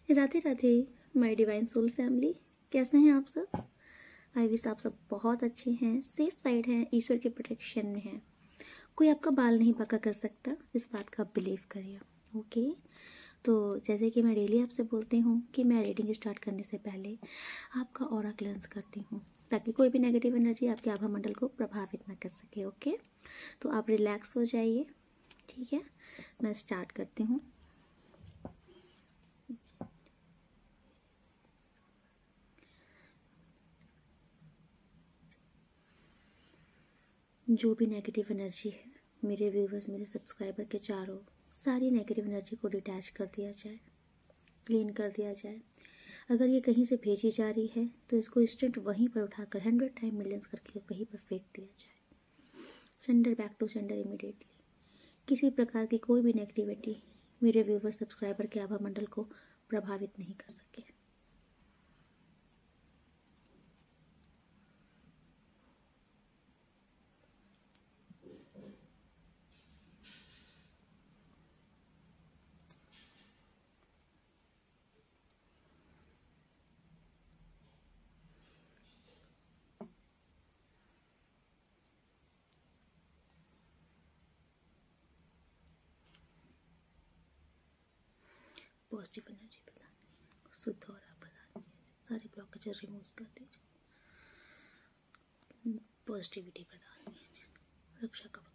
Radhe Radhe my divine soul family, कैसे हैं आप सब। आई विश आप सब बहुत अच्छे हैं, सेफ साइड हैं, ईश्वर के प्रोटेक्शन में हैं। कोई आपका बाल नहीं पका कर सकता, इस बात का आप बिलीव करिए। ओके, तो जैसे कि मैं डेली आपसे बोलती हूँ कि मैं रीडिंग स्टार्ट करने से पहले आपका ऑरा क्लेंस करती हूँ ताकि कोई भी नेगेटिव एनर्जी आपके आभा मंडल को प्रभावित ना कर सके। ओके, तो आप रिलैक्स हो जाइए। ठीक है, मैं स्टार्ट करती हूँ। जो भी नेगेटिव एनर्जी है मेरे व्यूवर्स, मेरे सब्सक्राइबर के चारों, सारी नेगेटिव एनर्जी को डिटैच कर दिया जाए, क्लीन कर दिया जाए। अगर ये कहीं से भेजी जा रही है तो इसको इंस्टेंट वहीं पर उठाकर 100 टाइम मिलियंस करके वहीं पर फेंक दिया जाए। Sender back to sender immediately. किसी प्रकार की कोई भी नेगेटिविटी मेरे व्यूवर सब्सक्राइबर के आभा मंडल को प्रभावित नहीं कर सके। पॉजिटिव एनर्जी प्रदान कीजिए, शुद्ध और प्रदान कीजिए, सारे ब्लॉकेजेस रिमूव कर दीजिए, पॉजिटिविटी प्रदान कीजिए, रक्षा कवच।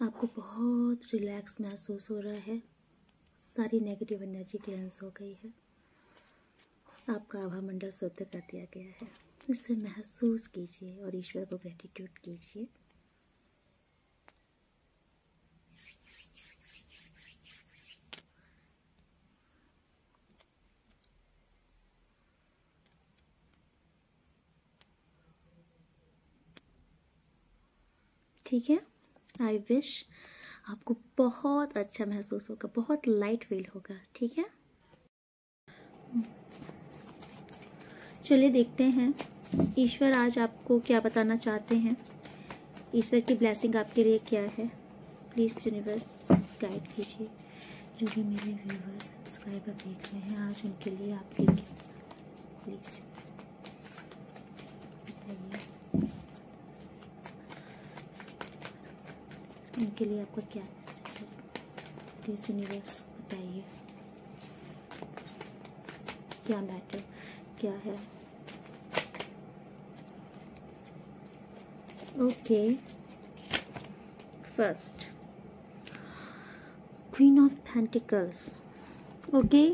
आपको बहुत रिलैक्स महसूस हो रहा है, सारी नेगेटिव एनर्जी क्लेंस हो गई है, आपका आभा मंडल शुद्ध कर दिया गया है। इसे महसूस कीजिए और ईश्वर को ग्रेटिट्यूड कीजिए। ठीक है, आई विश आपको बहुत अच्छा महसूस होगा, बहुत लाइट फील होगा। ठीक है, चलिए देखते हैं ईश्वर आज आपको क्या बताना चाहते हैं। ईश्वर की ब्लेसिंग आपके लिए क्या है, प्लीज़ यूनिवर्स गाइड कीजिए। जो भी मेरे व्यूवर सब्सक्राइबर देख रहे हैं आज, उनके लिए आपके प्लीज़ बताइए, उनके लिए आपका क्या मैसेज है, प्लीज़ यूनिवर्स बताइए क्या मैटर क्या है। Okay, first queen of pentacles. Okay,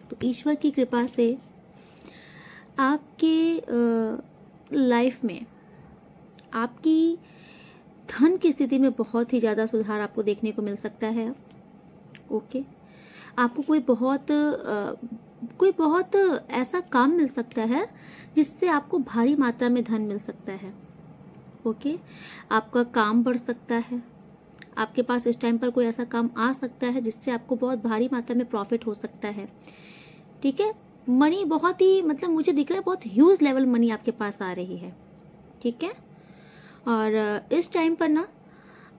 तो ईश्वर की कृपा से आपके लाइफ में आपकी धन की स्थिति में बहुत ही ज़्यादा सुधार आपको देखने को मिल सकता है। ओके, आपको कोई बहुत ऐसा काम मिल सकता है जिससे आपको भारी मात्रा में धन मिल सकता है। ओके, आपका काम बढ़ सकता है, आपके पास इस टाइम पर कोई ऐसा काम आ सकता है जिससे आपको बहुत भारी मात्रा में प्रॉफिट हो सकता है। ठीक है, मनी बहुत ही मुझे दिख रहा है बहुत ह्यूज लेवल मनी आपके पास आ रही है। ठीक है, और इस टाइम पर ना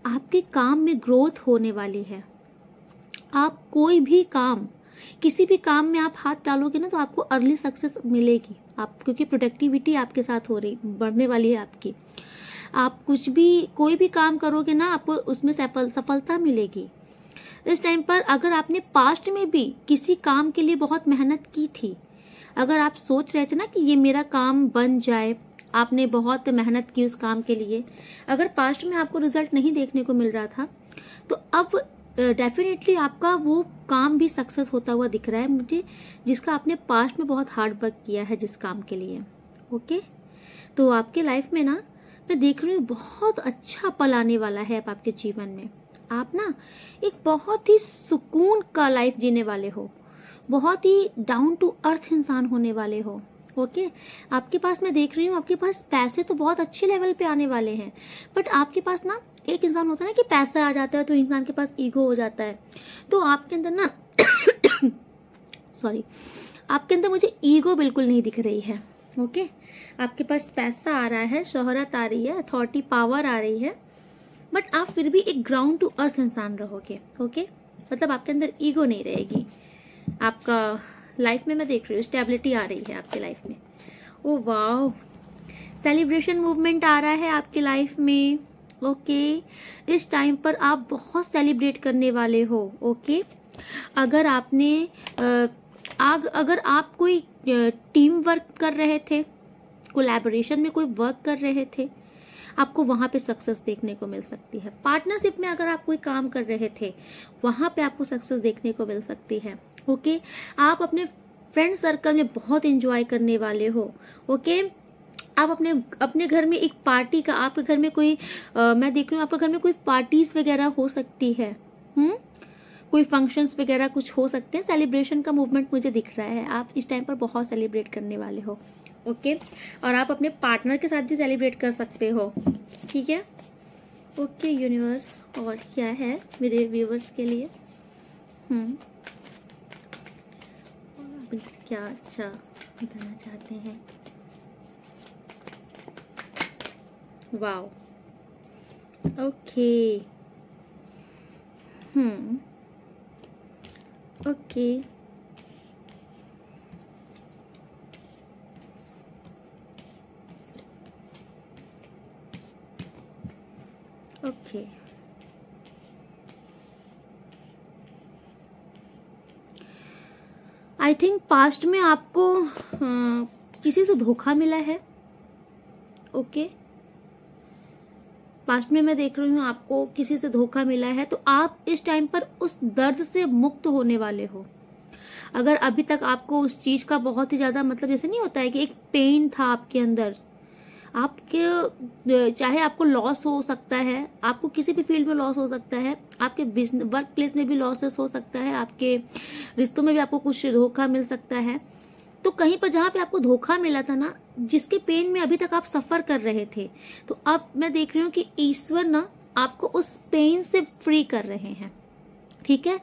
आपके काम में ग्रोथ होने वाली है। आप कोई भी काम, किसी भी काम में आप हाथ डालोगे ना तो आपको अर्ली सक्सेस मिलेगी, आप क्योंकि प्रोडक्टिविटी आपके साथ हो रही बढ़ने वाली है आपकी। आप कोई भी काम करोगे ना आपको उसमें सफलता मिलेगी। इस टाइम पर अगर आपने पास्ट में भी किसी काम के लिए बहुत मेहनत की थी, अगर आप सोच रहे थे ना कि ये मेरा काम बन जाए, आपने बहुत मेहनत की उस काम के लिए, अगर पास्ट में आपको रिजल्ट नहीं देखने को मिल रहा था तो अब डेफिनेटली आपका वो काम भी सक्सेस होता हुआ दिख रहा है मुझे, जिसका आपने पास्ट में बहुत हार्ड वर्क किया है जिस काम के लिए। ओके, तो आपके लाइफ में ना मैं देख रही हूँ बहुत अच्छा पल आने वाला है अब आपके जीवन में। आप ना एक बहुत ही सुकून का लाइफ जीने वाले हो, बहुत ही डाउन टू अर्थ इंसान होने वाले हो। ओके आपके पास मैं देख रही हूँ, आपके पास पैसे तो बहुत अच्छे लेवल पे आने वाले हैं, बट आपके पास ना एक इंसान होता है ना कि पैसा आ जाता है तो इंसान के पास ईगो हो जाता है। तो आपके अंदर ना सॉरी, आपके अंदर मुझे ईगो बिल्कुल नहीं दिख रही है। ओके आपके पास पैसा आ रहा है, शोहरत आ रही है, अथॉरिटी पावर आ रही है, बट आप फिर भी एक ग्राउंड टू अर्थ इंसान रहोगे। ओके मतलब आपके अंदर ईगो नहीं रहेगी। आपका लाइफ में मैं देख रही हूँ स्टेबिलिटी आ रही है आपके लाइफ में। ओ वाओ, सेलिब्रेशन मूवमेंट आ रहा है आपके लाइफ में। ओके इस टाइम पर आप बहुत सेलिब्रेट करने वाले हो। ओके अगर आपने अगर आप कोई टीम वर्क कर रहे थे, कोलैबोरेशन में कोई वर्क कर रहे थे, आपको वहां पे सक्सेस देखने को मिल सकती है। पार्टनरशिप में अगर आप कोई काम कर रहे थे, वहां पे आपको सक्सेस देखने को मिल सकती है। ओके आप अपने फ्रेंड सर्कल में बहुत एंजॉय करने वाले हो। ओके आप अपने घर में एक पार्टी का, आपके घर में कोई मैं देख रही हूँ आपके घर में कोई पार्टीज वगैरह हो सकती है। कोई फंक्शंस वगैरह कुछ हो सकते हैं। सेलिब्रेशन का मूवमेंट मुझे दिख रहा है, आप इस टाइम पर बहुत सेलिब्रेट करने वाले हो। ओके और आप अपने पार्टनर के साथ भी सेलिब्रेट कर सकते हो। ठीक है ओके यूनिवर्स, और क्या है मेरे व्यूवर्स के लिए? क्या अच्छा बताना चाहते हैं? Wow okay okay okay I think past में आपको किसी से धोखा मिला है। ओके पास्ट में मैं देख रही हूँ आपको किसी से धोखा मिला है, तो आप इस टाइम पर उस दर्द से मुक्त होने वाले हो। अगर अभी तक आपको उस चीज का बहुत ही ज्यादा मतलब जैसे नहीं होता है कि एक पेन था आपके अंदर, आपके चाहे आपको लॉस हो सकता है, आपको किसी भी फील्ड में लॉस हो सकता है, आपके बिजनेस वर्क प्लेस में भी लॉसेस हो सकता है, आपके रिश्तों में भी आपको कुछ धोखा मिल सकता है। तो कहीं पर जहां पे आपको धोखा मिला था ना, जिसके पेन में अभी तक आप सफर कर रहे थे, तो अब मैं देख रही हूँ कि ईश्वर ना आपको उस पेन से फ्री कर रहे हैं। ठीक है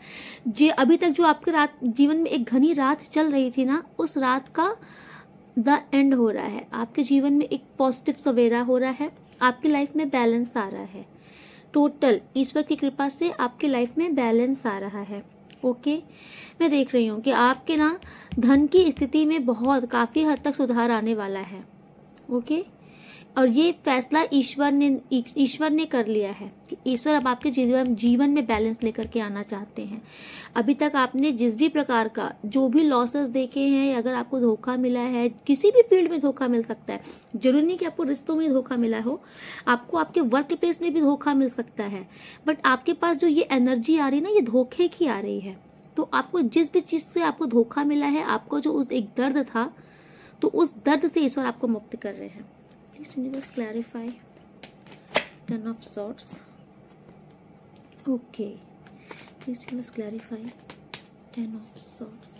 जी, अभी तक जो आपके रात जीवन में एक घनी रात चल रही थी ना, उस रात का द एंड हो रहा है। आपके जीवन में एक पॉजिटिव सवेरा हो रहा है, आपकी लाइफ में बैलेंस आ रहा है। टोटल ईश्वर की कृपा से आपकी लाइफ में बैलेंस आ रहा है। ओके मैं देख रही हूँ कि आपके ना धन की स्थिति में बहुत काफी हद तक सुधार आने वाला है। ओके और ये फैसला ईश्वर ने कर लिया है कि ईश्वर अब आपके जीवन में बैलेंस लेकर के आना चाहते हैं। अभी तक आपने जिस भी प्रकार का जो भी लॉसेस देखे हैं, अगर आपको धोखा मिला है, किसी भी फील्ड में धोखा मिल सकता है, जरूरी नहीं कि आपको रिश्तों में धोखा मिला हो, आपको आपके वर्क प्लेस में भी धोखा मिल सकता है, बट आपके पास जो ये एनर्जी आ रही है ना, ये धोखे की आ रही है। तो आपको जिस भी चीज से आपको धोखा मिला है, आपको जो उस एक दर्द था, तो उस दर्द से ईश्वर आपको मुक्त कर रहे हैं। Please universe clarify. Ten of Swords. Okay. Please universe clarify. Ten of Swords.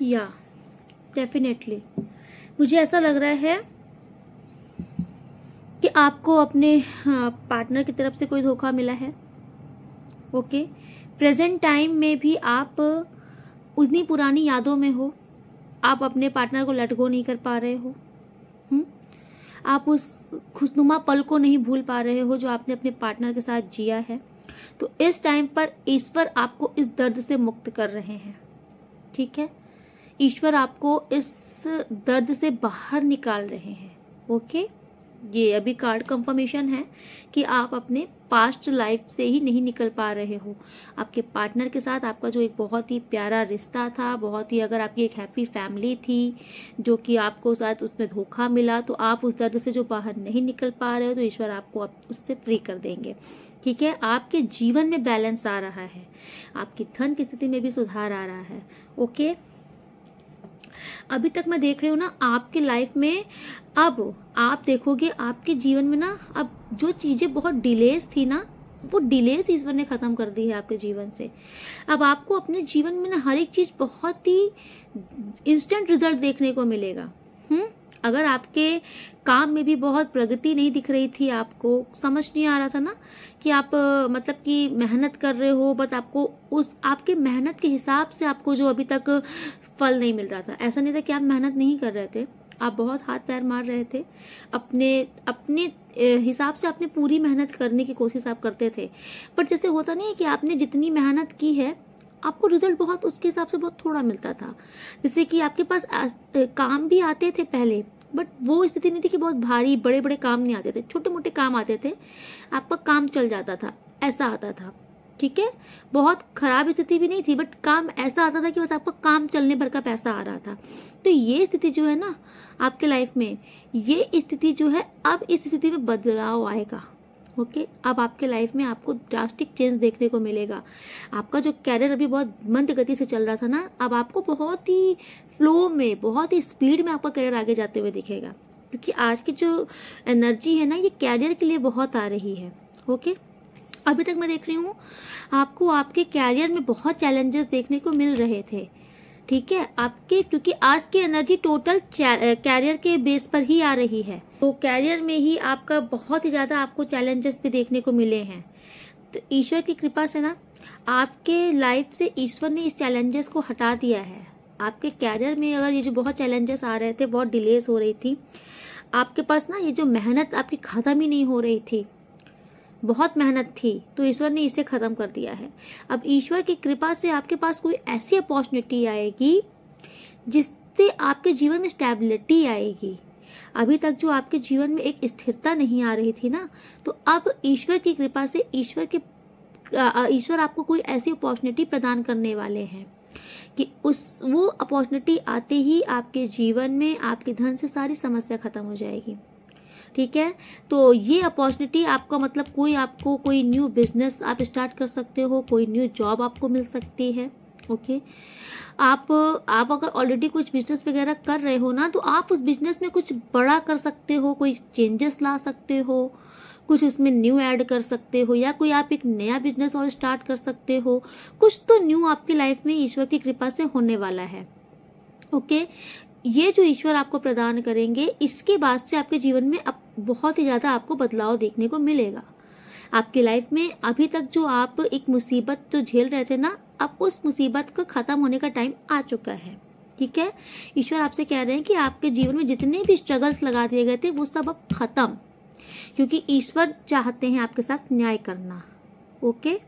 या डेफिनेटली मुझे ऐसा लग रहा है कि आपको अपने पार्टनर की तरफ से कोई धोखा मिला है। ओके प्रेजेंट टाइम में भी आप उतनी पुरानी यादों में हो, आप अपने पार्टनर को लेट गो नहीं कर पा रहे हो। आप उस खुशनुमा पल को नहीं भूल पा रहे हो जो आपने अपने पार्टनर के साथ जिया है। तो इस टाइम पर ईश्वर आपको इस दर्द से मुक्त कर रहे हैं। ठीक है ईश्वर आपको इस दर्द से बाहर निकाल रहे हैं। ओके ये अभी कार्ड कंफर्मेशन है कि आप अपने पास्ट लाइफ से ही नहीं निकल पा रहे हो। आपके पार्टनर के साथ आपका जो एक बहुत ही प्यारा रिश्ता था, बहुत ही, अगर आपकी एक हैप्पी फैमिली थी जो कि आपको साथ उसमें धोखा मिला, तो आप उस दर्द से जो बाहर नहीं निकल पा रहे हो तो ईश्वर आपको उससे फ्री कर देंगे। ठीक है, आपके जीवन में बैलेंस आ रहा है, आपकी धन की स्थिति में भी सुधार आ रहा है। ओके, अभी तक मैं देख रही हूँ ना आपकी लाइफ में, अब आप देखोगे आपके जीवन में ना, अब जो चीजें बहुत डिलेस थी ना, वो डिलेस ईश्वर ने खत्म कर दी है आपके जीवन से। अब आपको अपने जीवन में ना हर एक चीज बहुत ही इंस्टेंट रिजल्ट देखने को मिलेगा। अगर आपके काम में भी बहुत प्रगति नहीं दिख रही थी, आपको समझ नहीं आ रहा था ना कि आप मतलब कि मेहनत कर रहे हो, बट आपको उस आपके मेहनत के हिसाब से आपको जो अभी तक फल नहीं मिल रहा था। ऐसा नहीं था कि आप मेहनत नहीं कर रहे थे, आप बहुत हाथ पैर मार रहे थे, अपने अपने हिसाब से आपने पूरी मेहनत करने की कोशिश आप करते थे, बट जैसे होता नहीं है कि आपने जितनी मेहनत की है आपको रिजल्ट बहुत उसके हिसाब से बहुत थोड़ा मिलता था। जैसे कि आपके पास काम भी आते थे पहले, बट वो स्थिति नहीं थी कि बहुत भारी बड़े बड़े काम नहीं आते थे, छोटे मोटे काम आते थे, आपका काम चल जाता था, ऐसा आता था। ठीक है, बहुत खराब स्थिति भी नहीं थी, बट काम ऐसा आता था कि बस आपका काम चलने भर का पैसा आ रहा था। तो ये स्थिति जो है ना आपके लाइफ में, ये स्थिति जो है, अब इस स्थिति में बदलाव आएगा। ओके, अब आपके लाइफ में आपको ड्रास्टिक चेंज देखने को मिलेगा। आपका जो कैरियर अभी बहुत मंद गति से चल रहा था ना, अब आपको बहुत ही फ्लो में, बहुत ही स्पीड में आपका कैरियर आगे जाते हुए दिखेगा, क्योंकि आज की जो एनर्जी है ना, ये कैरियर के लिए बहुत आ रही है। ओके, अभी तक मैं देख रही हूँ आपको आपके कैरियर में बहुत चैलेंजेस देखने को मिल रहे थे। ठीक है, आपके, क्योंकि आज की एनर्जी टोटल कैरियर के बेस पर ही आ रही है, तो कैरियर में ही आपका बहुत ही ज्यादा आपको चैलेंजेस भी देखने को मिले हैं। तो ईश्वर की कृपा से ना आपके लाइफ से ईश्वर ने इस चैलेंजेस को हटा दिया है। आपके कैरियर में अगर ये जो बहुत चैलेंजेस आ रहे थे, बहुत डिलेस हो रही थी, आपके पास ना ये जो मेहनत आपकी खत्म ही नहीं हो रही थी, बहुत मेहनत थी, तो ईश्वर ने इसे खत्म कर दिया है। अब ईश्वर की कृपा से आपके पास कोई ऐसी अपॉर्चुनिटी आएगी जिससे आपके जीवन में स्टेबिलिटी आएगी। अभी तक जो आपके जीवन में एक स्थिरता नहीं आ रही थी ना, तो अब ईश्वर की कृपा से ईश्वर आपको कोई ऐसी अपॉर्चुनिटी प्रदान करने वाले हैं कि वो अपॉर्चुनिटी आते ही आपके जीवन में आपके धन से सारी समस्या खत्म हो जाएगी। ठीक है, तो ये अपॉर्चुनिटी आपका मतलब आपको कोई न्यू बिजनेस आप स्टार्ट कर सकते हो, कोई न्यू जॉब आपको मिल सकती है। ओके, आप अगर ऑलरेडी कुछ बिजनेस वगैरह कर रहे हो ना, तो आप उस बिजनेस में कुछ बड़ा कर सकते हो, कोई चेंजेस ला सकते हो, कुछ उसमें न्यू ऐड कर सकते हो, या कोई आप एक नया बिजनेस और स्टार्ट कर सकते हो। कुछ तो न्यू आपकी लाइफ में ईश्वर की कृपा से होने वाला है। ओके, ये जो ईश्वर आपको प्रदान करेंगे, इसके बाद से आपके जीवन में अब बहुत ही ज्यादा आपको बदलाव देखने को मिलेगा। आपकी लाइफ में अभी तक जो आप एक मुसीबत जो झेल रहे थे ना, अब उस मुसीबत का खत्म होने का टाइम आ चुका है। ठीक है, ईश्वर आपसे कह रहे हैं कि आपके जीवन में जितने भी स्ट्रगल्स लगा दिए गए थे वो सब अब खत्म, क्योंकि ईश्वर चाहते हैं आपके साथ न्याय करना। ओके,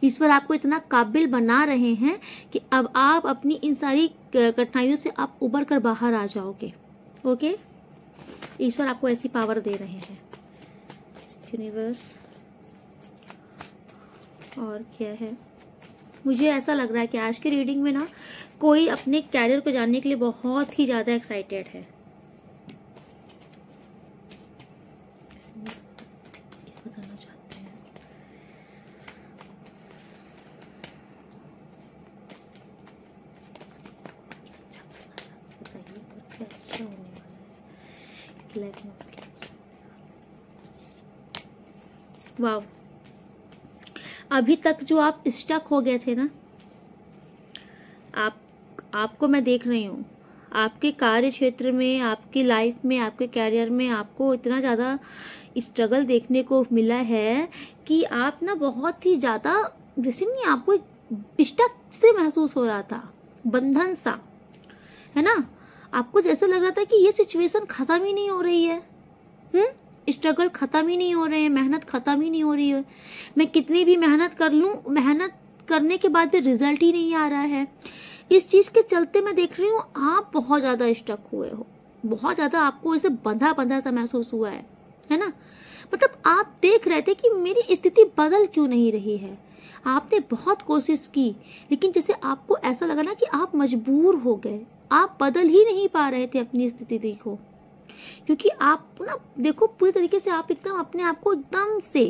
ईश्वर आपको इतना काबिल बना रहे हैं कि अब आप अपनी इन सारी कठिनाइयों से आप उबर कर बाहर आ जाओगे। ओके, ईश्वर आपको ऐसी पावर दे रहे हैं, यूनिवर्स। और क्या है, मुझे ऐसा लग रहा है कि आज की रीडिंग में ना कोई अपने कैरियर को जानने के लिए बहुत ही ज्यादा एक्साइटेड है। क्या बताना चाहते हैं? क्या अच्छा होने वाला है। वाव, अभी तक जो आप स्टक हो गए थे ना, आपको मैं देख रही हूँ आपके कार्य क्षेत्र में, आपकी लाइफ में, आपके कैरियर में आपको इतना ज़्यादा स्ट्रगल देखने को मिला है कि आप ना बहुत ही ज़्यादा, जैसे नहीं आपको स्टक से महसूस हो रहा था, बंधन सा, है ना। आपको जैसे लग रहा था कि ये सिचुएशन खत्म ही नहीं हो रही है, स्ट्रगल खत्म ही नहीं हो रहे हैं, मेहनत खत्म ही नहीं हो रही है, मैं कितनी भी मेहनत कर लूं, मेहनत करने के बाद भी रिजल्ट ही नहीं आ रहा है। इस चीज के चलते मैं देख रही हूँ आप बहुत ज्यादा स्टक हुए हो, बहुत ज्यादा आपको ऐसे बंधा बंधा सा महसूस हुआ है ना। मतलब आप देख रहे थे कि मेरी स्थिति बदल क्यों नहीं रही है। आपने बहुत कोशिश की, लेकिन जैसे आपको ऐसा लगा ना कि आप मजबूर हो गए, आप बदल ही नहीं पा रहे थे अपनी स्थिति को, क्योंकि आप ना देखो पूरी तरीके से आप एकदम अपने आप को एकदम से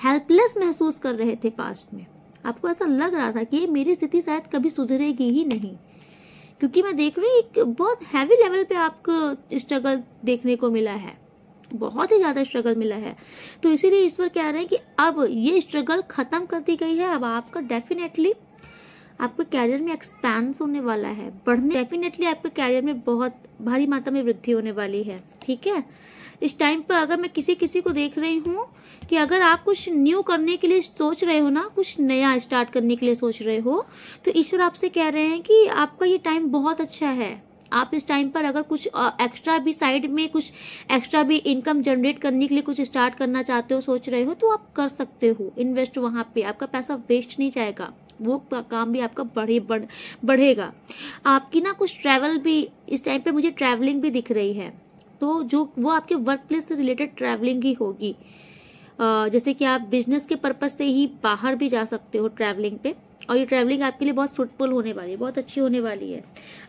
हेल्पलेस महसूस कर रहे थे पास्ट में। आपको ऐसा लग रहा था कि ये मेरी स्थिति शायद कभी सुधरेगी ही नहीं, क्योंकि मैं देख रही हूँ एक बहुत हैवी लेवल पे आपको स्ट्रगल देखने को मिला है, बहुत ही ज्यादा स्ट्रगल मिला है। तो इसीलिए ईश्वर कह रहे हैं कि अब ये स्ट्रगल खत्म कर दी गई है। अब आपका डेफिनेटली आपके कैरियर में एक्सपेंस होने वाला है, बढ़ने, डेफिनेटली आपके कैरियर में बहुत भारी मात्रा में वृद्धि होने वाली है। ठीक है, इस टाइम पर अगर मैं किसी को देख रही हूँ कि अगर आप कुछ न्यू करने के लिए सोच रहे हो ना, कुछ नया स्टार्ट करने के लिए सोच रहे हो, तो ईश्वर आपसे कह रहे हैं कि आपका ये टाइम बहुत अच्छा है। आप इस टाइम पर अगर कुछ एक्स्ट्रा भी साइड में कुछ एक्स्ट्रा भी इनकम जनरेट करने के लिए कुछ स्टार्ट करना चाहते हो, सोच रहे हो, तो आप कर सकते हो। इन्वेस्ट वहां पे, आपका पैसा वेस्ट नहीं जाएगा, वो काम भी आपका बढ़ेगा। आपकी ना कुछ ट्रैवल भी इस टाइम पे, मुझे ट्रैवलिंग भी दिख रही है, तो जो वो आपके वर्क प्लेस से रिलेटेड ट्रैवलिंग ही होगी। जैसे कि आप बिजनेस के पर्पज से ही बाहर भी जा सकते हो ट्रैवलिंग पे, और ये ट्रैवलिंग आपके लिए बहुत फ्रूटफुल होने वाली है, बहुत अच्छी होने वाली है।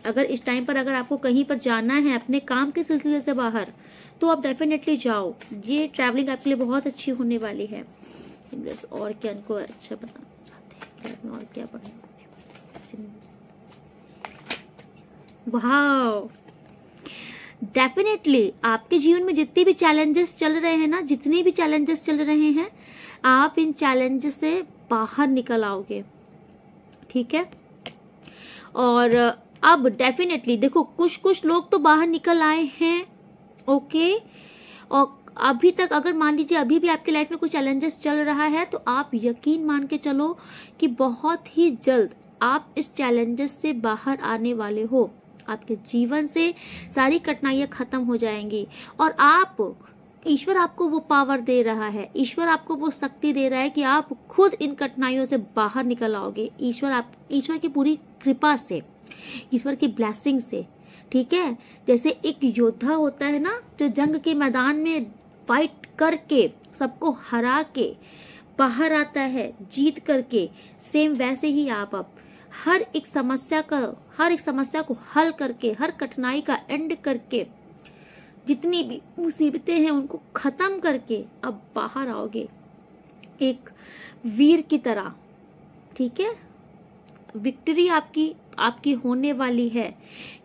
अगर इस टाइम पर अगर आपको कहीं पर जाना है अपने काम के सिलसिले से बाहर, तो आप डेफिनेटली जाओ, ये ट्रैवलिंग आपके लिए बहुत अच्छी होने वाली है। और क्या इनको अच्छा बताना चाहते हैं और क्या पढ़े। वाह, डेफिनेटली आपके जीवन में जितने भी चैलेंजेस चल रहे हैं ना, जितने भी चैलेंजेस चल रहे हैं, आप इन चैलेंजेस से बाहर निकल आओगे। ठीक है, और अब डेफिनेटली देखो कुछ लोग तो बाहर निकल आए हैं। ओके, और अभी तक अगर मान लीजिए अभी भी आपके लाइफ में कुछ चैलेंजेस चल रहा है, तो आप यकीन मान के चलो कि बहुत ही जल्द आप इस चैलेंजेस से बाहर आने वाले हो। आपके जीवन से सारी कठिनाइयां खत्म हो जाएंगी, और आप, ईश्वर आपको वो पावर दे रहा है, ईश्वर आपको वो शक्ति दे रहा है कि आप खुद इन कठिनाइयों से बाहर निकल आओगे। ईश्वर की पूरी कृपा से, ईश्वर की ब्लेसिंग से। ठीक है, जैसे एक योद्धा होता है ना, जो जंग के मैदान में फाइट करके सबको हरा के बाहर आता है जीत करके, सेम वैसे ही आप अब हर एक समस्या को हल करके, हर कठिनाई का एंड करके, जितनी भी मुसीबतें हैं उनको खत्म करके अब बाहर आओगे एक वीर की तरह। ठीक है, विक्ट्री आपकी होने वाली है।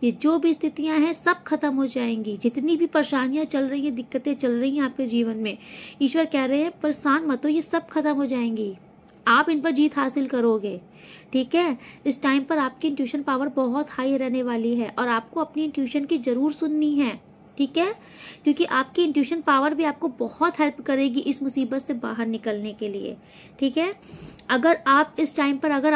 ये जो भी स्थितियां हैं सब खत्म हो जाएंगी, जितनी भी परेशानियां चल रही हैं, दिक्कतें चल रही हैं आपके जीवन में, ईश्वर कह रहे हैं परेशान मत हो, ये सब खत्म हो जाएंगी, आप इन पर जीत हासिल करोगे। ठीक है, इस टाइम पर आपकी इंट्यूशन पावर बहुत हाई रहने वाली है, और आपको अपनी इंट्यूशन की जरूर सुननी है। ठीक है, क्योंकि आपकी इंट्यूशन पावर भी आपको बहुत हेल्प करेगी इस मुसीबत से बाहर निकलने के लिए। ठीक है, अगर आप इस टाइम पर अगर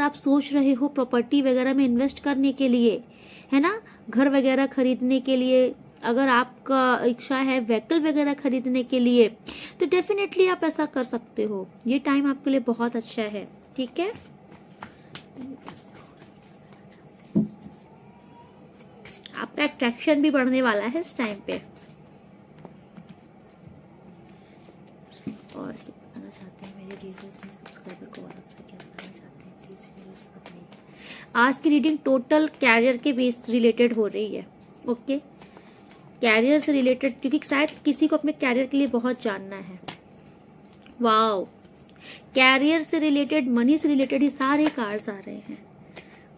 आप सोच रहे हो प्रॉपर्टी वगैरह में इन्वेस्ट करने के लिए, है ना, घर वगैरह खरीदने के लिए, अगर आपका इच्छा है व्हीकल वगैरह खरीदने के लिए, तो डेफिनेटली आप ऐसा कर सकते हो। ये टाइम आपके लिए बहुत अच्छा है। ठीक है, आपका अट्रैक्शन भी बढ़ने वाला है इस टाइम पे। और क्या बताना चाहते हैं मेरे व्यूअर्स में, सब्सक्राइबर को और अच्छा क्या बताना चाहते हैं, प्लीज व्यूअर्स बताइए। आज की रीडिंग टोटल कैरियर के बेस रिलेटेड हो रही है। ओके, कैरियर से रिलेटेड, क्योंकि शायद किसी को अपने कैरियर के लिए बहुत जानना है। वाओ, कैरियर से रिलेटेड, मनी से रिलेटेड ही सारे कार्ड्स आ रहे हैं।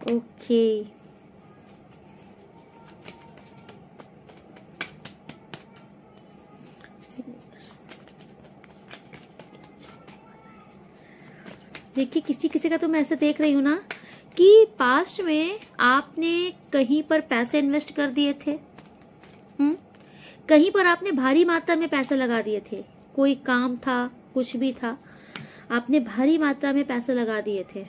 ओके, देखिए किसी का तो मैं ऐसे देख रही हूँ ना कि पास्ट में आपने कहीं पर पैसे इन्वेस्ट कर दिए थे, कहीं पर आपने भारी मात्रा में पैसे लगा दिए थे, कोई काम था, कुछ भी था, आपने भारी मात्रा में पैसे लगा दिए थे।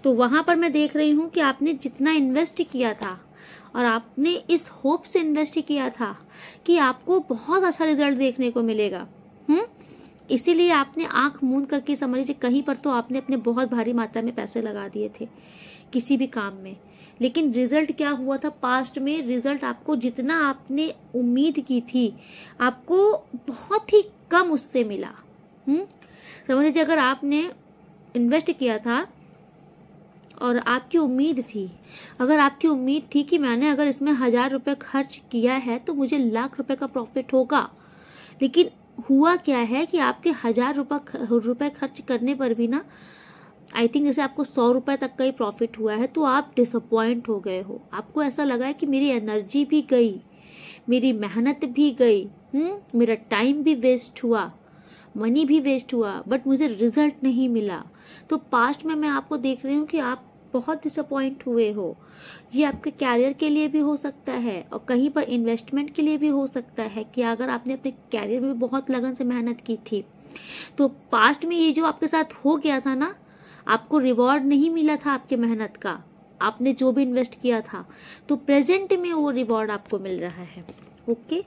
तो वहां पर मैं देख रही हूँ कि आपने जितना इन्वेस्ट किया था, और आपने इस होप से इन्वेस्ट किया था कि आपको बहुत अच्छा रिजल्ट देखने को मिलेगा। इसीलिए आपने आंख मूंद करके, समझ लीजिए कहीं पर तो आपने अपने बहुत भारी मात्रा में पैसे लगा दिए थे किसी भी काम में, लेकिन रिजल्ट क्या हुआ था पास्ट में, रिजल्ट आपको जितना आपने उम्मीद की थी आपको बहुत ही कम उससे मिला। समझ लीजिए अगर आपने इन्वेस्ट किया था और आपकी उम्मीद थी, अगर आपकी उम्मीद थी कि मैंने अगर इसमें 1000 रुपये खर्च किया है तो मुझे लाख रुपए का प्रॉफिट होगा, लेकिन हुआ क्या है कि आपके 1000 रुपये खर्च करने पर भी ना आई थिंक जैसे आपको 100 रुपये तक का ही प्रॉफिट हुआ है, तो आप डिसअपॉइंट हो गए हो। आपको ऐसा लगा है कि मेरी एनर्जी भी गई, मेरी मेहनत भी गई, मेरा टाइम भी वेस्ट हुआ, मनी भी वेस्ट हुआ, बट मुझे रिजल्ट नहीं मिला। तो पास्ट में मैं आपको देख रही हूँ कि आप बहुत डिसअपॉइंट हुए हो। ये आपके कैरियर के लिए भी हो सकता है और कहीं पर इन्वेस्टमेंट के लिए भी हो सकता है कि अगर आपने अपने कैरियर में बहुत लगन से मेहनत की थी तो पास्ट में ये जो आपके साथ हो गया था ना, आपको रिवॉर्ड नहीं मिला था आपके मेहनत का, आपने जो भी इन्वेस्ट किया था, तो प्रेजेंट में वो रिवॉर्ड आपको मिल रहा है। ओके,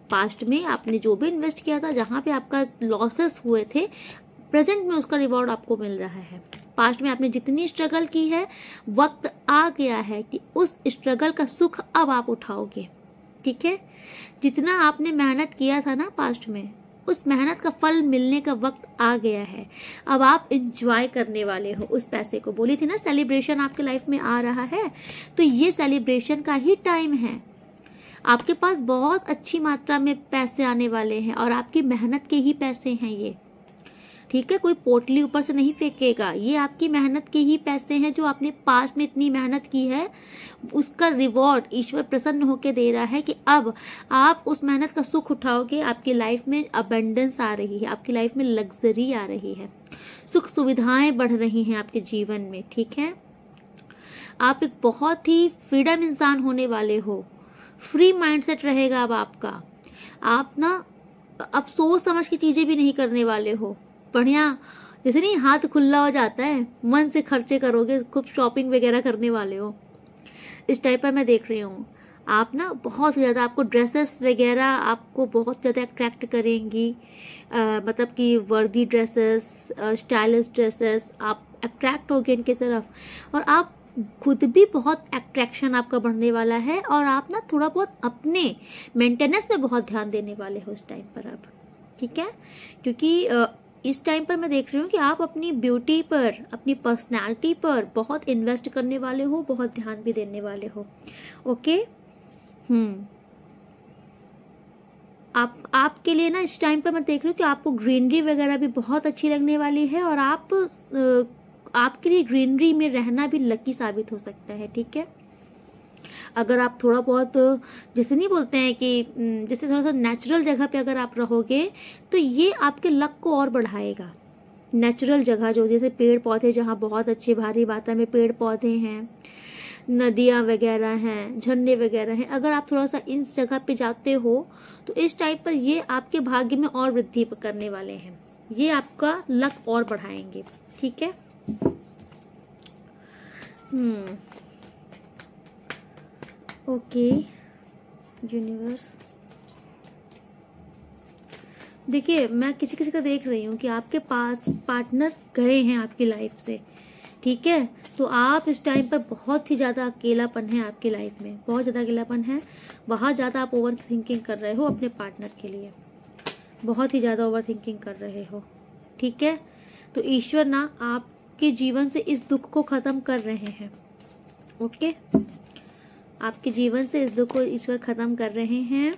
पास्ट में आपने जो भी इन्वेस्ट किया था, जहां पे आपका लॉसेस हुए थे, प्रेजेंट में उसका रिवॉर्ड आपको मिल रहा है। पास्ट में आपने जितनी स्ट्रगल की है, वक्त आ गया है कि उस स्ट्रगल का सुख अब आप उठाओगे। ठीक है, जितना आपने मेहनत किया था ना पास्ट में, उस मेहनत का फल मिलने का वक्त आ गया है। अब आप एंजॉय करने वाले हो उस पैसे को। बोली थी ना सेलिब्रेशन आपके लाइफ में आ रहा है, तो ये सेलिब्रेशन का ही टाइम है। आपके पास बहुत अच्छी मात्रा में पैसे आने वाले हैं और आपकी मेहनत के ही पैसे हैं ये। ठीक है, कोई पोटली ऊपर से नहीं फेंकेगा, ये आपकी मेहनत के ही पैसे हैं जो आपने पास्ट में इतनी मेहनत की है, उसका रिवॉर्ड ईश्वर प्रसन्न होकर दे रहा है कि अब आप उस मेहनत का सुख उठाओगे। आपकी लाइफ में अबंडेंस आ रही है, आपकी लाइफ में लग्जरी आ रही है, सुख सुविधाएं बढ़ रही हैं आपके जीवन में। ठीक है, आप एक बहुत ही फ्रीडम इंसान होने वाले हो, फ्री माइंडसेट रहेगा अब आपका। आप ना अब सोच समझ की चीजें भी नहीं करने वाले हो, बढ़िया जैसे नहीं हाथ खुला हो जाता है, मन से खर्चे करोगे, खूब शॉपिंग वगैरह करने वाले हो। इस टाइप पर मैं देख रही हूँ आप ना बहुत ज़्यादा, आपको ड्रेसेस वगैरह आपको बहुत ज़्यादा अट्रैक्ट करेंगी, मतलब कि वर्दी ड्रेसेस, स्टाइलिश ड्रेसेस, आप अट्रैक्ट होगे इनके तरफ और आप खुद भी बहुत अट्रैक्शन आपका बढ़ने वाला है और आप ना थोड़ा बहुत अपने मेंटेनेंस पे बहुत ध्यान देने वाले हो इस टाइम पर अब। ठीक है, क्योंकि इस टाइम पर मैं देख रही हूँ कि आप अपनी ब्यूटी पर, अपनी पर्सनालिटी पर बहुत इन्वेस्ट करने वाले हो, बहुत ध्यान भी देने वाले हो। ओके, आपके लिए ना इस टाइम पर मैं देख रही हूँ कि आपको ग्रीनरी वगैरह भी बहुत अच्छी लगने वाली है और आपके लिए ग्रीनरी में रहना भी लकी साबित हो सकता है। ठीक है, अगर आप थोड़ा बहुत जैसे नहीं बोलते हैं कि जैसे थोड़ा सा नेचुरल जगह पे अगर आप रहोगे तो ये आपके लक को और बढ़ाएगा। नेचुरल जगह जो जैसे पेड़ पौधे, जहाँ बहुत अच्छे भारी मात्रा में पेड़ पौधे हैं, नदियाँ वगैरह हैं, झरने वगैरह हैं, अगर आप थोड़ा सा इन जगह पे जाते हो तो इस टाइप पर ये आपके भाग्य में और वृद्धि करने वाले हैं, ये आपका लक और बढ़ाएंगे। ठीक है, ओके यूनिवर्स, देखिए मैं किसी किसी का देख रही हूँ कि आपके पास पार्टनर गए हैं आपकी लाइफ से। ठीक है, तो आप इस टाइम पर बहुत ही ज़्यादा अकेलापन है आपकी लाइफ में, बहुत ज़्यादा अकेलापन है, बहुत ज़्यादा आप ओवर थिंकिंग कर रहे हो अपने पार्टनर के लिए, बहुत ही ज़्यादा ओवर थिंकिंग कर रहे हो। ठीक है, तो ईश्वर ना आपके जीवन से इस दुख को ख़त्म कर रहे हैं। ओके, आपके जीवन से इस दुख को ईश्वर खत्म कर रहे हैं।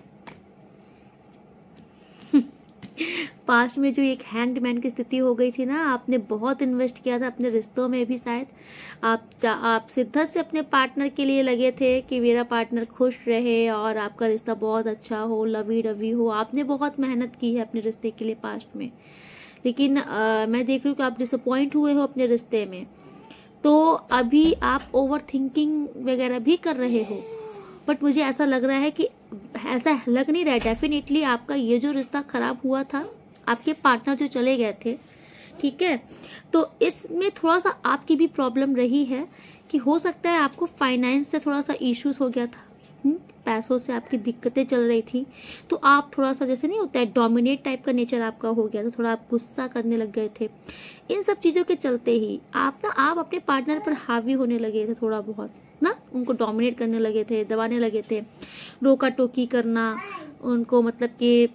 पास्ट में जो एक हैंग्ड मैन की स्थिति हो गई थी ना, आपने बहुत इन्वेस्ट किया था अपने रिश्तों में भी, शायद आप शिद्दत से अपने पार्टनर के लिए लगे थे कि मेरा पार्टनर खुश रहे और आपका रिश्ता बहुत अच्छा हो, लवी डवी हो। आपने बहुत मेहनत की है अपने रिश्ते के लिए पास्ट में, लेकिन मैं देख रही हूँ कि आप डिसअपॉइंट हुए हो अपने रिश्ते में। तो अभी आप ओवर थिंकिंग वगैरह भी कर रहे हो, बट मुझे ऐसा लग रहा है कि ऐसा लग नहीं रहा है, डेफिनेटली आपका ये जो रिश्ता खराब हुआ था, आपके पार्टनर जो चले गए थे, ठीक है, तो इसमें थोड़ा सा आपकी भी प्रॉब्लम रही है कि हो सकता है आपको फाइनेंस से थोड़ा सा इश्यूज हो गया था, पैसों से आपकी दिक्कतें चल रही थी, तो आप थोड़ा सा, जैसे नहीं होता है डोमिनेट टाइप का नेचर आपका हो गया, तो थोड़ा आप गुस्सा करने लग गए थे। इन सब चीज़ों के चलते ही आप अपने पार्टनर पर हावी होने लगे थे, थोड़ा बहुत ना उनको डोमिनेट करने लगे थे, दबाने लगे थे, रोका टोकी करना उनको, मतलब कि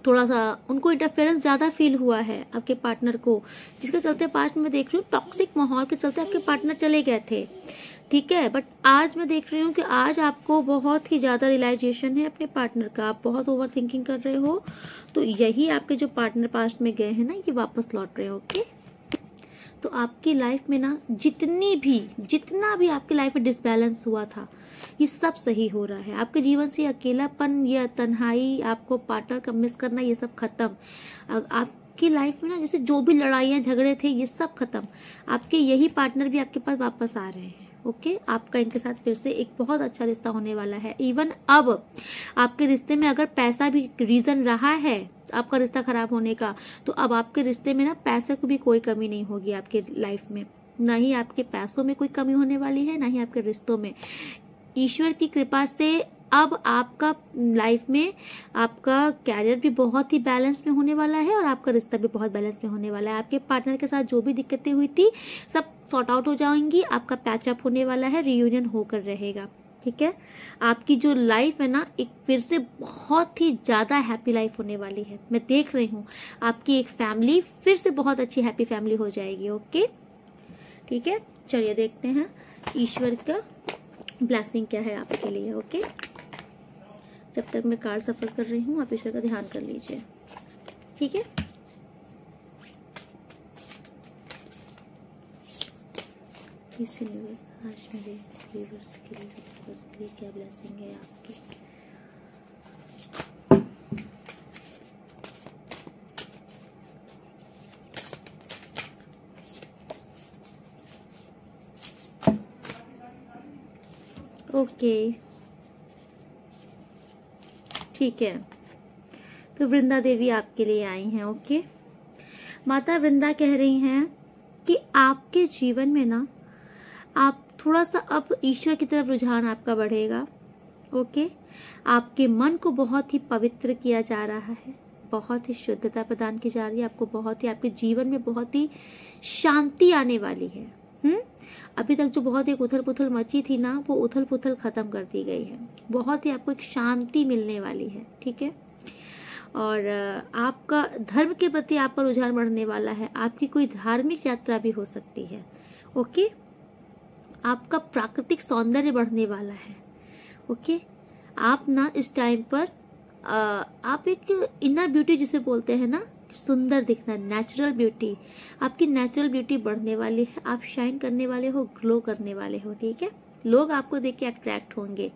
थोड़ा सा उनको इंटरफेरेंस ज़्यादा फील हुआ है आपके पार्टनर को, जिसके चलते पास्ट में मैं देख रही हूँ टॉक्सिक माहौल के चलते आपके पार्टनर चले गए थे, ठीक है। बट आज मैं देख रही हूँ कि आज आपको बहुत ही ज़्यादा रियलाइजेशन है अपने पार्टनर का, आप बहुत ओवर थिंकिंग कर रहे हो, तो यही आपके जो पार्टनर पास्ट में गए हैं ना, ये वापस लौट रहे हैं, ओके। तो आपकी लाइफ में ना जितना भी आपकी लाइफ में डिसबैलेंस हुआ था, ये सब सही हो रहा है। आपके जीवन से अकेलापन या तन्हाई, आपको पार्टनर का मिस करना, ये सब खत्म। आपकी लाइफ में ना जैसे जो भी लड़ाइयाँ झगड़े थे, ये सब खत्म। आपके यही पार्टनर भी आपके पास वापस आ रहे हैं, ओके। आपका इनके साथ फिर से एक बहुत अच्छा रिश्ता होने वाला है। इवन अब आपके रिश्ते में अगर पैसा भी रीजन रहा है आपका रिश्ता खराब होने का, तो अब आपके रिश्ते में ना पैसे को भी कोई कमी नहीं होगी आपके लाइफ में, ना ही आपके पैसों में कोई कमी होने वाली है, ना ही आपके रिश्तों में। ईश्वर की कृपा से अब आपका लाइफ में आपका कैरियर भी बहुत ही बैलेंस में होने वाला है, और आपका रिश्ता भी बहुत बैलेंस में होने वाला है। आपके पार्टनर के साथ जो भी दिक्कतें हुई थी सब सॉर्ट आउट हो जाएंगी, आपका पैचअप होने वाला है, रियूनियन होकर रहेगा, ठीक है। आपकी जो लाइफ है ना, एक फिर से बहुत ही ज़्यादा हैप्पी लाइफ होने वाली है। मैं देख रही हूँ आपकी एक फैमिली फिर से बहुत अच्छी हैप्पी फैमिली हो जाएगी, ओके, ठीक है। चलिए देखते हैं ईश्वर का ब्लेसिंग क्या है आपके लिए, ओके। जब तक मैं कार्ड सफल कर रही हूँ, आप ईश्वर का ध्यान कर लीजिए, ठीक है। इस यूनिवर्स आज मेरे व्यूअर्स के लिए, सब्सक्राइबर्स के लिए क्या ब्लेसिंग है आपकी। ओके, ठीक है। तो वृंदा देवी आपके लिए आई हैं, ओके। माता वृंदा कह रही हैं कि आपके जीवन में ना आप थोड़ा सा अब ईश्वर की तरफ रुझान आपका बढ़ेगा, ओके। आपके मन को बहुत ही पवित्र किया जा रहा है, बहुत ही शुद्धता प्रदान की जा रही है आपको, बहुत ही आपके जीवन में बहुत ही शांति आने वाली है। अभी तक जो बहुत एक उथल पुथल मची थी ना, वो उथल पुथल खत्म कर दी गई है, बहुत ही आपको एक शांति मिलने वाली है, ठीक है। और आपका धर्म के प्रति आपका रुझान बढ़ने वाला है, आपकी कोई धार्मिक यात्रा भी हो सकती है, ओके। आपका प्राकृतिक सौंदर्य बढ़ने वाला है, ओके। आप ना इस टाइम पर आप एक इनर ब्यूटी जिसे बोलते हैं ना, सुंदर दिखना, नेचुरल ब्यूटी, आपकी नेचुरल ब्यूटी बढ़ने वाली है। आप शाइन करने वाले हो, ग्लो करने वाले हो, ठीक है। लोग आपको देख के अट्रैक्ट होंगे।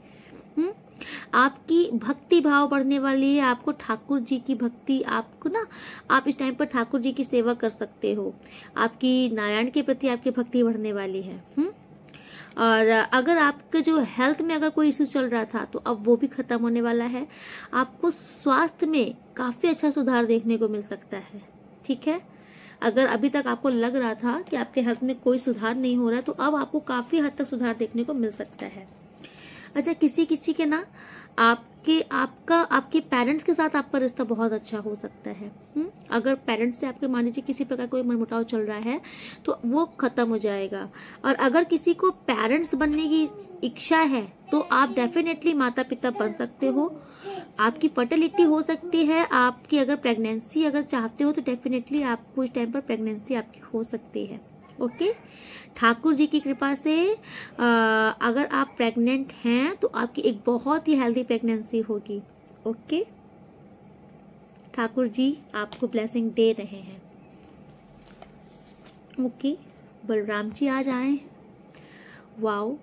आपकी भक्ति भाव बढ़ने वाली है, आपको ठाकुर जी की भक्ति, आपको ना आप इस टाइम पर ठाकुर जी की सेवा कर सकते हो। आपकी नारायण के प्रति आपकी भक्ति बढ़ने वाली है। और अगर आपके जो हेल्थ में अगर कोई इश्यू चल रहा था, तो अब वो भी खत्म होने वाला है। आपको स्वास्थ्य में काफी अच्छा सुधार देखने को मिल सकता है, ठीक है। अगर अभी तक आपको लग रहा था कि आपके हेल्थ में कोई सुधार नहीं हो रहा है, तो अब आपको काफी हद तक सुधार देखने को मिल सकता है। अच्छा, किसी किसी के ना आपके पेरेंट्स के साथ आपका रिश्ता बहुत अच्छा हो सकता है। अगर पेरेंट्स से आपके मान लीजिए किसी प्रकार कोई मनमुटाव चल रहा है, तो वो खत्म हो जाएगा। और अगर किसी को पेरेंट्स बनने की इच्छा है, तो आप डेफिनेटली माता पिता बन सकते हो। आपकी फर्टिलिटी हो सकती है, आपकी अगर प्रेगनेंसी अगर चाहते हो, तो डेफिनेटली आपको इस टाइम पर प्रेगनेंसी आपकी हो सकती है, ओके। ठाकुर जी की कृपा से अगर आप प्रेग्नेंट हैं, तो आपकी एक बहुत ही हेल्दी प्रेगनेंसी होगी, ओके। ठाकुर जी आपको ब्लेसिंग दे रहे हैं, ओके। बलराम जी आज आए, वाओ।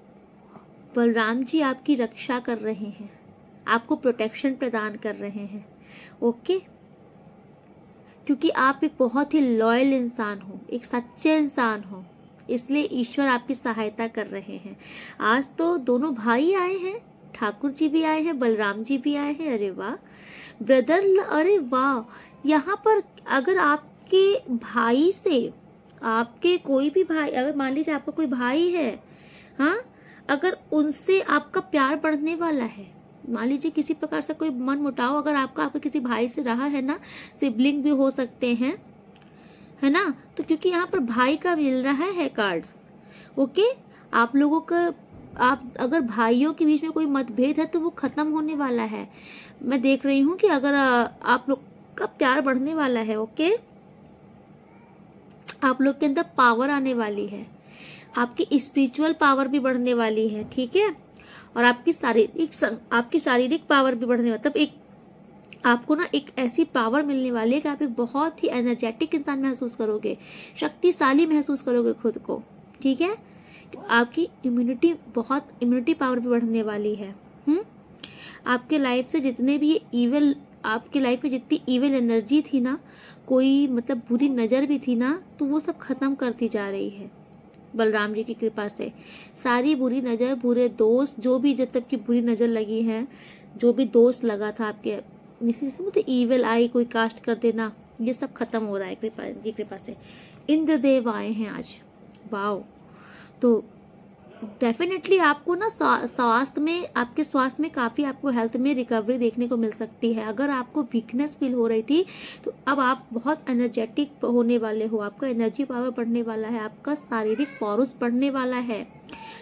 बलराम जी आपकी रक्षा कर रहे हैं, आपको प्रोटेक्शन प्रदान कर रहे हैं, ओके। क्योंकि आप एक बहुत ही लॉयल इंसान हो, एक सच्चे इंसान हो, इसलिए ईश्वर आपकी सहायता कर रहे हैं। आज तो दोनों भाई आए हैं, ठाकुर जी भी आए हैं, बलराम जी भी आए हैं। अरे वाह ब्रदर, अरे वाह। यहाँ पर अगर आपके भाई से, आपके कोई भी भाई, अगर मान लीजिए आपका कोई भाई है, हाँ, अगर उनसे आपका प्यार बढ़ने वाला है, मान लीजिए किसी प्रकार से कोई मन मुटाव अगर आपका किसी भाई से रहा है ना, सिबलिंग भी हो सकते हैं, है ना, तो क्योंकि यहाँ पर भाई का मिल रहा है कार्ड्स, ओके, आप लोगों का, आप अगर भाइयों के बीच में कोई मतभेद है तो वो खत्म होने वाला है। मैं देख रही हूँ कि अगर आप लोग का प्यार बढ़ने वाला है, ओके, आप लोग के अंदर पावर आने वाली है, आपकी स्पिरिचुअल पावर भी बढ़ने वाली है, ठीक है, और आपकी शारीरिक पावर भी बढ़ने वाली, तब एक आपको ना एक ऐसी पावर मिलने वाली है कि आप एक बहुत ही एनर्जेटिक इंसान महसूस करोगे, शक्तिशाली महसूस करोगे खुद को, ठीक है, आपकी इम्यूनिटी पावर भी बढ़ने वाली है। आपके लाइफ से जितने भी इविल, आपके लाइफ में जितनी इविल एनर्जी थी ना, कोई मतलब बुरी नजर भी थी ना, तो वो सब खत्म करती जा रही है बलराम जी की कृपा से। सारी बुरी नजर, बुरे दोस्त, जो भी जब तक की बुरी नजर लगी है, जो भी दोस्त लगा था आपके, तो इविल आई कोई कास्ट कर देना, ये सब खत्म हो रहा है कृपा से। इंद्रदेव आए हैं आज, वाओ। तो डेफिनेटली आपको ना स्वास्थ्य में, आपके स्वास्थ्य में काफी आपको हेल्थ में रिकवरी देखने को मिल सकती है। अगर आपको वीकनेस फील हो रही थी तो अब आप बहुत एनर्जेटिक होने वाले हो, आपका एनर्जी पावर बढ़ने वाला है, आपका शारीरिक पौरुष बढ़ने वाला है,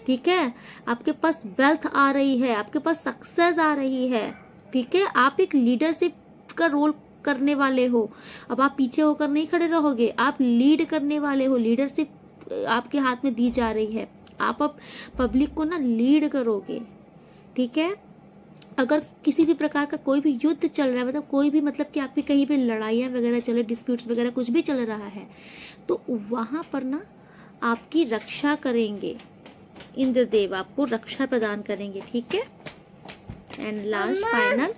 ठीक है, आपके पास वेल्थ आ रही है, आपके पास सक्सेस आ रही है, ठीक है, आप एक लीडरशिप का रोल करने वाले हो। अब आप पीछे होकर नहीं खड़े रहोगे, आप लीड करने वाले हो, लीडरशिप आपके हाथ में दी जा रही है, आप अब पब्लिक को ना लीड करोगे, ठीक है। अगर किसी भी प्रकार का कोई भी युद्ध चल रहा है, मतलब कोई भी, मतलब कि आपकी कहीं पे लड़ाइयाँ वगैरह चल रही, डिस्प्यूट्स वगैरह कुछ भी चल रहा है, तो वहां पर ना आपकी रक्षा करेंगे इंद्रदेव, आपको रक्षा प्रदान करेंगे, ठीक है। एंड लास्ट फाइनल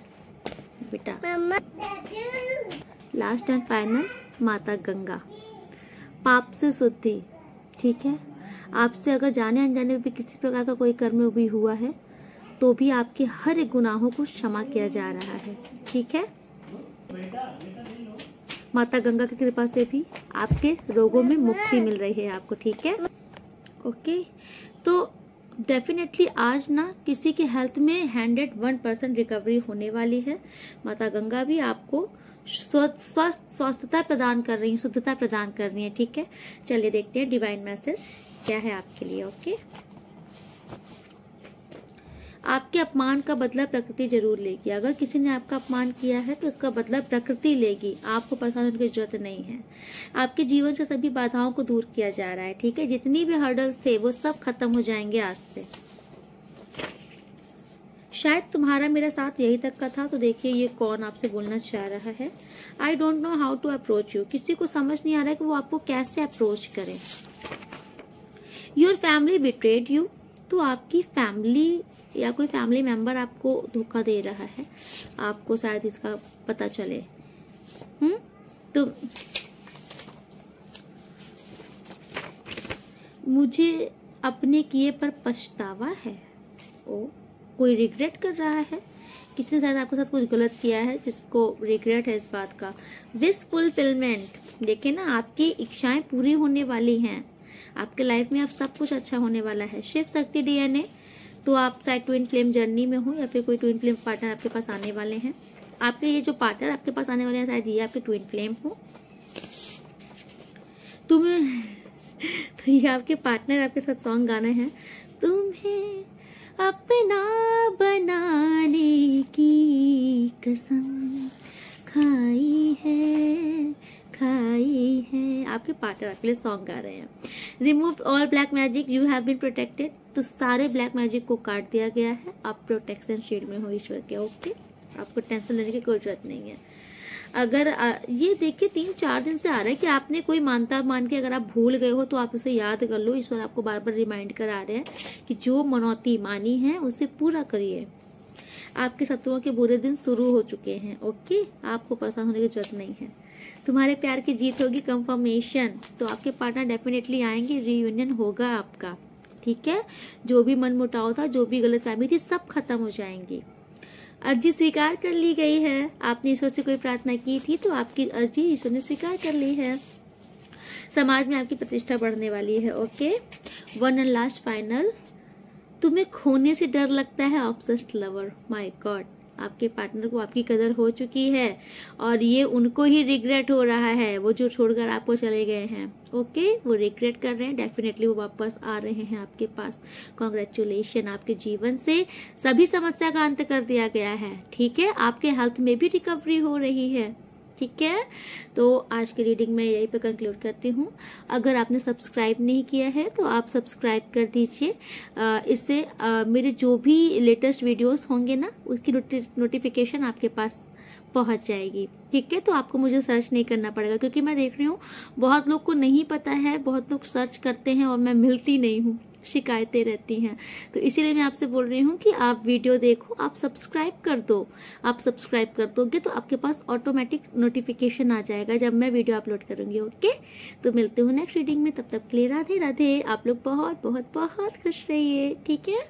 बेटा, लास्ट एंड फाइनल माता गंगा, पाप से शुद्धि, ठीक है। आपसे अगर जाने अनजाने में भी किसी प्रकार का कोई कर्म भी हुआ है तो भी आपके हर एक गुनाहों को क्षमा किया जा रहा है, ठीक है। माता गंगा की कृपा से भी आपके रोगों में मुक्ति मिल रही है आपको, ठीक है, ओके। तो डेफिनेटली आज ना किसी के हेल्थ में 101% रिकवरी होने वाली है। माता गंगा भी आपको स्वस्थता प्रदान कर रही है, शुद्धता प्रदान कर रही है, ठीक है। चलिए देखते हैं डिवाइन मैसेज क्या है आपके लिए, ओके। आपके अपमान का बदला प्रकृति जरूर लेगी। अगर किसी ने आपका अपमान किया है तो उसका बदला प्रकृति लेगी, आपको परेशान होने की जरूरत नहीं है। आपके जीवन से सभी बाधाओं को दूर किया जा रहा है, ठीक है। जितनी भी हर्डल्स थे वो सब खत्म हो जाएंगे आज से। शायद तुम्हारा मेरा साथ यही तक का था। तो देखिए ये कौन आपसे बोलना चाह रहा है। I don't know how to approach you. किसी को समझ नहीं आ रहा है कि वो आपको कैसे अप्रोच करे। Your family betrayed you. तो आपकी फैमिली या कोई फैमिली मेंबर आपको धोखा दे रहा है, आपको शायद इसका पता चले। तो मुझे अपने किए पर पछतावा है। ओ, कोई रिग्रेट कर रहा है, किसी ने शायद आपके साथ कुछ गलत किया है जिसको रिग्रेट है इस बात का। विश फुलफिलमेंट, देखे ना आपकी इच्छाएं पूरी होने वाली हैं। आपके लाइफ में अब सब कुछ अच्छा होने वाला है। शिव शक्ति DNA, तो आप चाहे ट्विन फ्लेम जर्नी में हो या फिर कोई ट्विन फ्लेम पार्टनर आपके पास आने वाले हैं। आपके ये जो पार्टनर आपके पास आने वाले हैं शायद ये आपके ट्विन फ्लेम हो। तुम्हें तो ये आपके पार्टनर आपके साथ सॉन्ग गाना है। तुम्हें अपना बनाने की कसम खाई है, खाई है। आपके पार्टनर आपके लिए सॉन्ग गा रहे हैं। Remove all black magic, you have been protected. तो सारे ब्लैक मैजिक को काट दिया गया है। आप प्रोटेक्शन शील्ड में हो ईश्वर के, ओके। आपको टेंशन लेने की कोई जरूरत नहीं है। अगर ये देखिए 3-4 दिन से आ रहा है कि आपने कोई मानता मान के अगर आप भूल गए हो तो आप उसे याद कर लो। ईश्वर आपको बार बार रिमाइंड करा रहे हैं कि जो मनौती मानी है उसे पूरा करिए। आपके शत्रुओं के बुरे दिन शुरू हो चुके हैं, ओके। आपको परेशान होने की जरूरत नहीं है। तुम्हारे प्यार की जीत होगी, कंफर्मेशन। तो आपके पार्टनर डेफिनेटली आएंगे, रीयूनियन होगा आपका, ठीक है। जो भी मन मुटाव था, जो भी गलतफहमी थी, सब खत्म हो जाएंगी। अर्जी स्वीकार कर ली गई है। आपने ईश्वर से कोई प्रार्थना की थी तो आपकी अर्जी ईश्वर ने स्वीकार कर ली है। समाज में आपकी प्रतिष्ठा बढ़ने वाली है, okay. One and last final तुम्हें खोने से डर लगता है, ऑब्सेस्ड लवर। माय गॉड, आपके पार्टनर को आपकी कदर हो चुकी है और ये उनको ही रिग्रेट हो रहा है, वो जो छोड़कर आपको चले गए हैं। ओके, वो रिग्रेट कर रहे हैं, डेफिनेटली वो वापस आ रहे हैं आपके पास। कॉन्ग्रेचुलेशन, आपके जीवन से सभी समस्या का अंत कर दिया गया है। ठीक है, आपके हेल्थ में भी रिकवरी हो रही है। ठीक है, तो आज की रीडिंग मैं यहीं पे कंक्लूड करती हूँ। अगर आपने सब्सक्राइब नहीं किया है तो आप सब्सक्राइब कर दीजिए। इससे मेरे जो भी लेटेस्ट वीडियोस होंगे ना, उसकी नोटिफिकेशन आपके पास पहुंच जाएगी। ठीक है, तो आपको मुझे सर्च नहीं करना पड़ेगा, क्योंकि मैं देख रही हूँ बहुत लोग को नहीं पता है, बहुत लोग सर्च करते हैं और मैं मिलती नहीं हूँ, शिकायतें रहती हैं। तो इसीलिए मैं आपसे बोल रही हूँ कि आप वीडियो देखो, आप सब्सक्राइब कर दो। आप सब्सक्राइब कर दोगे तो आपके पास ऑटोमेटिक नोटिफिकेशन आ जाएगा जब मैं वीडियो अपलोड करूंगी। ओके, तो मिलते हूँ नेक्स्ट रीडिंग में, तब तक के लिए राधे राधे। आप लोग बहुत बहुत बहुत खुश रहिए। ठीक है।